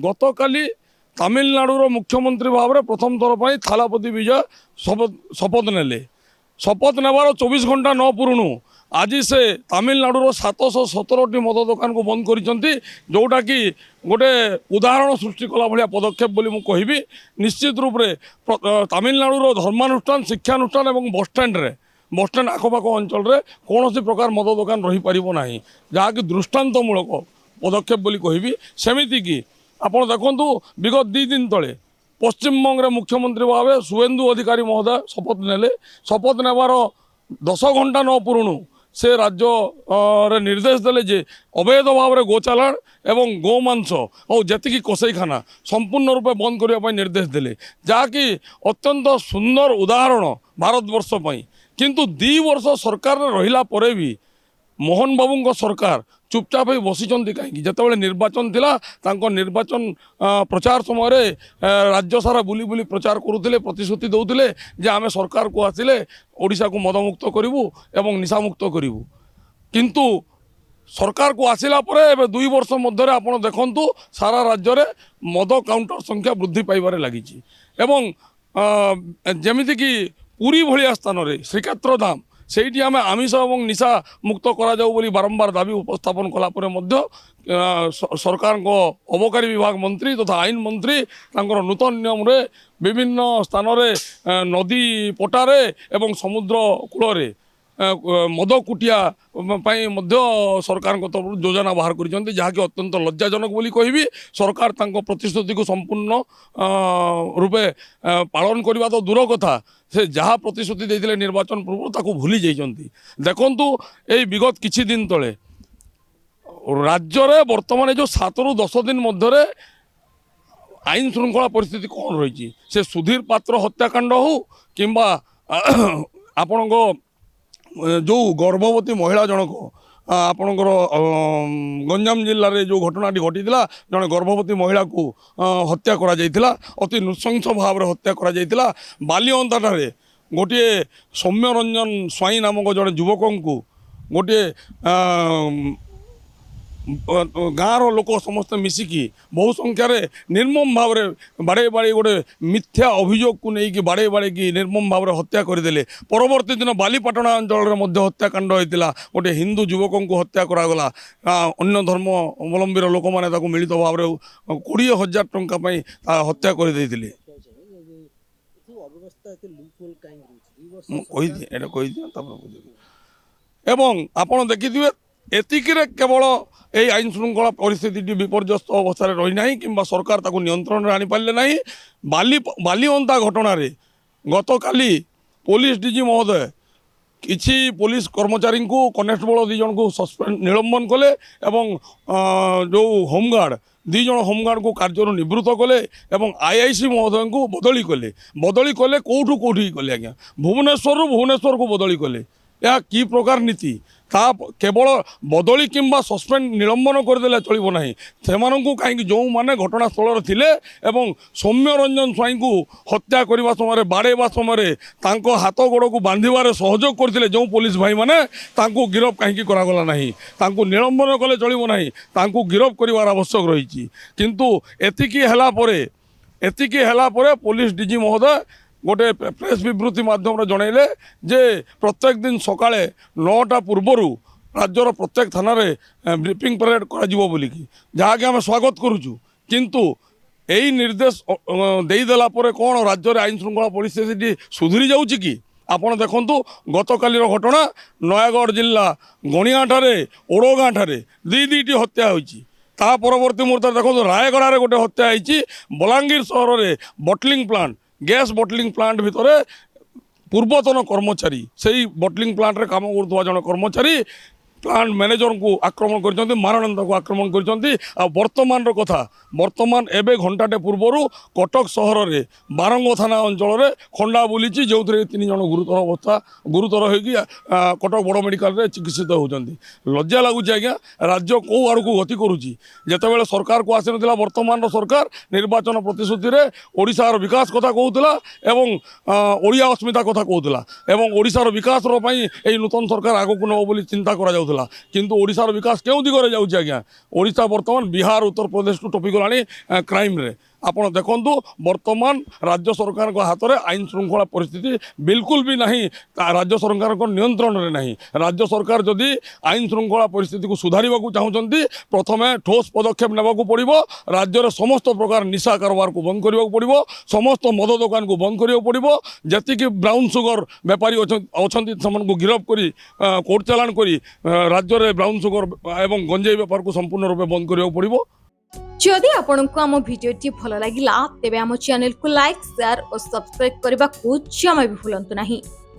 गतकाली तमिलनाडुर मुख्यमंत्री भाव में प्रथम थर पर थालापति विजय शपथ नेले। शपथ नेबार 24 घंटा न पुरुणु आज से तमिलनाडुर 717टी मद दुकान को बंद करिसेंती, जोटा कि गोटे उदाहरण सृष्टि कला भाया पदक्षेप बोली मु कहिबी। निश्चित रूप से तमिलनाडुर धर्मानुष्ठान, शिक्षानुष्ठान और बसस्टाण्ड आखपाख अंचल रे कौन प्रकार मद दुकान रही पारिबो नाही, जहाँकि दृष्टांतमूलक पदक्षेप बोली कहिबी। सेमिति कि आपण देखंतु विगत 2 दिन तले पश्चिमबंग मुख्यमंत्री भाव शुभेन्दु अधिकारी महोदय शपथ नेले। शपथ नेबार 10 घंटा न पुरुणु से राज्य रे निर्देश देले जे अवैध भाव में गोचालाण एवं गोमांस और जी कसाईखाना संपूर्ण रूपे बंद करने निर्देश देले, जहाँकि अत्यंत सुंदर उदाहरण भारतवर्ष पई। किंतु 2 वर्ष सरकार रहिला परे भी मोहन बाबू सरकार चुपचाप ही बसीचंती कहीं। जितेबाला निर्वाचन थिला तांको निर्वाचन प्रचार समय राज्य सारा बुली बुली प्रचार करुले, प्रतिश्रुति दौले जे आमे सरकार को आसिले ओडिशा को मदमुक्त करिवु एवं निशामुक्त करिवु। किंतु सरकार को आसिला परे एबे 2 वर्ष मध्य आपण देखंतु सारा राज्य रे मद काउंटर संख्या वृद्धि पाइबारे लागिछि। एवं जेमिति कि पुरी भलिया स्थान रे श्रीक्षेत्र धाम सेठी आम आमिष और निशा मुक्त करा जाऊ बोली बारंबार दाबी उपस्थापन कलापर सरकार को अबकारी विभाग मंत्री तथा आईन मंत्री तांकर नूतन नियम रे विभिन्न स्थान रे नदी पटारे एवं समुद्र कूल मद कुटिया सरकार तरफ योजना बाहर कर, जहाँकि अत्यंत लज्जाजनक बोली कहिबी। सरकार तांको प्रतिश्रुति को संपूर्ण रूपे पालन करने तो दूर कथा, से जहाँ प्रतिश्रुति देते निर्वाचन पूर्व ताको भूली जाइछंती। देखंतु एई विगत किछि दिन तले राज्य रे वर्तमान जो 7 ରୁ 10 दिन मध्य आईन श्रृंखला परिस्थिति कौन रही, से सुधीर पात्र हत्याकांड हो किंबा आपण जो गर्भवती महिला जनक आपणकर गंजाम जिले में जो घटनाटी घटी जड़े गर्भवती महिला को हत्या करा जाइथिला, अति नृशंस भाव में हत्या करा जाइथिला। बालिअंताठारे गोटे सौम्य रंजन स्वाई नामक जड़े युवक को गोटे गाँव लोक समस्त मिसिकी बहु संख्यार निर्मम भाव में बाड़े बाड़े गोटे मिथ्या अभियोग को लेकिन बाड़े बाड़े की निर्मम भाव में हत्या करदे। परवर्ती दिन बालीपाटना अंचल हत्याकांड होता गोटे हिंदू युवक को हत्या करागला। अन्य धर्म अवलंबी लोक मैंने मिलित भाव में 20,000 टंका हत्या करदे। एवं आपण देखिए एतिकिरे केवल यही आईन श्रृंखला परिस्थिति विपर्यस्त अवस्था रही ना कि सरकार ताको नियंत्रण में आनीपारे ना। बालीअंता घटना गतकाली पुलिस डीजी महोदय किसी पुलिस कर्मचारी को कनेस्टेबल 2 जन को सस्पेंड निलंबन कले एवं जो होमगार्ड 2 जन होमगार्ड को कार्य निवृत्त कले एवं आईआईसी महोदय को बदली कले कौठू कौटी कले आज्ञा भुवनेश्वर को बदली कले। यह कि प्रकार नीति ता केवल बदली किंबा सस्पेंड निलंबन करदे चलो ना, से कहीं जो मैंने घटनास्थल थिले एवं सौम्य रंजन स्वाई को हत्या करने समय बाड़ेवा समय हाथ गोड़ को बांधार सहयोग करते जो पुलिस भाई मैंने गिरफ कहीं करागला ना, निलंबन कले चलो ना, गिरफ कर आवश्यक रही। किंतु एतिकी हैला परे पुलिस डीजी महोदय गोटे प्रेस विवृत्ति माध्यम जनइले जे प्रत्येक दिन सकाळे 9टा पूर्वर राज्यर प्रत्येक थाना ब्रीफिंग परेड करा जहाँकि आम स्वागत करुचु। किंतु यही निर्देश देदेला कौन राज्य आईन श्रृंखला परिस्थिति सुधरी जाऊँगी कि आपण देखंतु गतकालीर घटना नयागढ़ जिला गणियाठारे ओड़गाँठारे 2टी हत्या होईची। ता परवर्ती मुहूर्त देखो रायगढ़ गोटे हत्या होईची। बलांगीर सहर में बटलिंग प्लांट गैस बटलिंग प्लांट भितर पूर्वतन कर्मचारी से बटलिंग प्लांट रे काम कर जन कर्मचारी प्लांट मैनेजर को आक्रमण कर मारणता को आक्रमण कर। वर्तमान कथा वर्तमान एवं घंटाटे पूर्वर कटक सहर में बारंग थाना अंचल में खंडा बुली जो 3 जन गुरुतर होगी कटक बड़ मेडिकल चिकित्सित होती। लज्जा लगुच आज्ञा राज्य कौ आड़ को गति करुच्ची। जितेबाला सरकार को आसी ना वर्तमान सरकार निर्वाचन प्रतिश्रुति ओडिशार विकास कथा कहूला एवं ओडिया अस्मिता कथा कहूला एवं ओडिशार विकास यही नूतन सरकार आगक नब चिंता करा ଯାଉଥିଲା କିନ୍ତୁ ଓଡ଼ିଶାର ବିକାଶ କେଉଁ ଦିଗରେ ଯାଉଛି ଆଜ୍ଞା? ଓଡ଼ିଶା ବର୍ତ୍ତମାନ ବିହାର ଉତ୍ତରପ୍ରଦେଶଠୁ ଟପିଗଲାଣି କ୍ରାଇମ୍ରେ। ଆପଣ ଦେଖନ୍ତୁ ବର୍ତ୍ତମାନ ରାଜ୍ୟ ସରକାରଙ୍କ ହାତରେ ଆଇନ ଶୃଙ୍ଖଳା ପରିସ୍ଥିତି ବିଲକୁଲ ବି ନାହିଁ, ରାଜ୍ୟ ସରକାରଙ୍କ ନିୟନ୍ତ୍ରଣରେ ନାହିଁ। ରାଜ୍ୟ ସରକାର ଯଦି ଆଇନ ଶୃଙ୍ଖଳା ପରିସ୍ଥିତିକୁ ସୁଧାରିବାକୁ ଚାହୁଁଛନ୍ତି ପ୍ରଥମେ ଠୋସ୍ ପଦକ୍ଷେପ ନେବାକୁ ପଡ଼ିବ। ରାଜ୍ୟରେ ସମସ୍ତ ପ୍ରକାର ନିଶା କାରବାରକୁ ବନ୍ଦ କରିବାକୁ ପଡ଼ିବ, ସମସ୍ତ ମଦ ଦୋକାନକୁ ବନ୍ଦ କରିବାକୁ ପଡ଼ିବ। ଯେତିକି ବ୍ରାଉନ୍ ସୁଗର ବେପାରୀ ଅଛନ୍ତି ସେମାନଙ୍କୁ ଗିରଫ କରି କୋର୍ଟ ଚାଲାଣ କରି ରାଜ୍ୟରେ ବ୍ରାଉନ୍ ସୁଗର ଏବଂ ଗଞ୍ଜେଇ ବେପାରକୁ ସମ୍ପୂର୍ଣ୍ଣ ରୂପେ ବନ୍ଦ କରିବାକୁ ପଡ଼ିବ। जदि आपंक आम भिडी भल लगा तेब आम चैनल को लाइक शेयर और सब्सक्राइब करने को जमा भी भूलु नहीं।